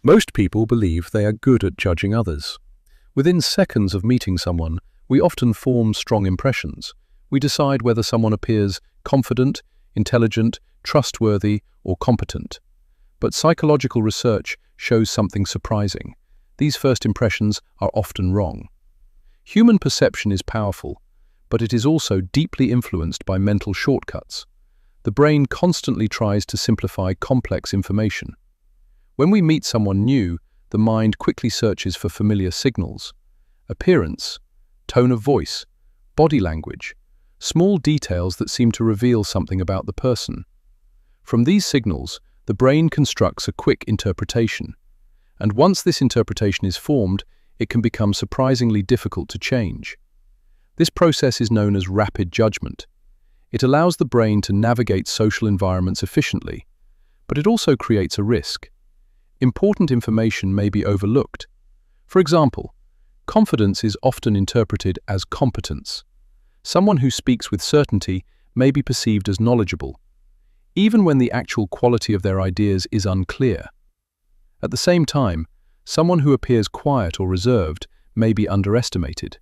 Most people believe they are good at judging others. Within seconds of meeting someone, we often form strong impressions. We decide whether someone appears confident, intelligent, trustworthy, or competent. But psychological research shows something surprising. These first impressions are often wrong. Human perception is powerful, but it is also deeply influenced by mental shortcuts. The brain constantly tries to simplify complex information. When we meet someone new, the mind quickly searches for familiar signals. Appearance, tone of voice, body language, small details that seem to reveal something about the person. From these signals, the brain constructs a quick interpretation. And once this interpretation is formed, it can become surprisingly difficult to change. This process is known as rapid judgment. It allows the brain to navigate social environments efficiently, but it also creates a risk. Important information may be overlooked. For example, confidence is often interpreted as competence. Someone who speaks with certainty may be perceived as knowledgeable, even when the actual quality of their ideas is unclear. At the same time, someone who appears quiet or reserved may be underestimated.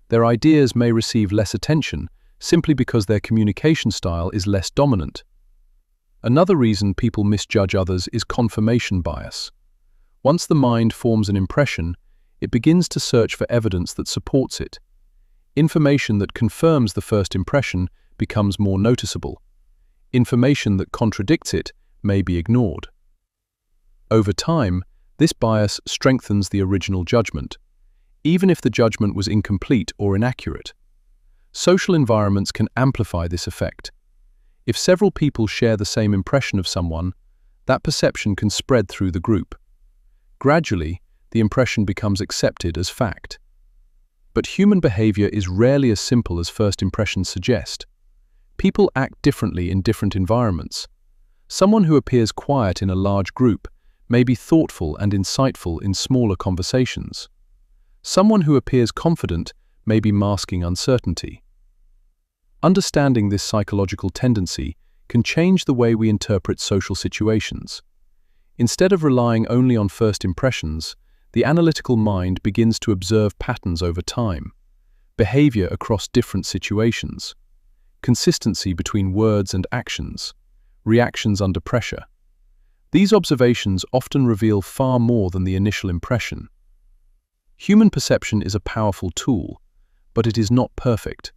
Their ideas may receive less attention simply because their communication style is less dominant. Another reason people misjudge others is confirmation bias. Once the mind forms an impression, it begins to search for evidence that supports it. Information that confirms the first impression becomes more noticeable. Information that contradicts it may be ignored. Over time, this bias strengthens the original judgment, even if the judgment was incomplete or inaccurate. Social environments can amplify this effect. If several people share the same impression of someone, that perception can spread through the group. Gradually, the impression becomes accepted as fact. But human behavior is rarely as simple as first impressions suggest. People act differently in different environments. Someone who appears quiet in a large group may be thoughtful and insightful in smaller conversations. Someone who appears confident may be masking uncertainty. Understanding this psychological tendency can change the way we interpret social situations. Instead of relying only on first impressions, the analytical mind begins to observe patterns over time, behavior across different situations, consistency between words and actions, reactions under pressure. These observations often reveal far more than the initial impression. Human perception is a powerful tool, but it is not perfect.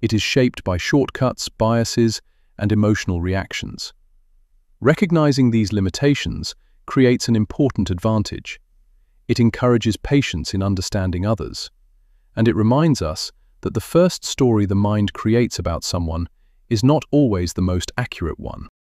It is shaped by shortcuts, biases, and emotional reactions. Recognizing these limitations creates an important advantage. It encourages patience in understanding others, and it reminds us that the first story the mind creates about someone is not always the most accurate one.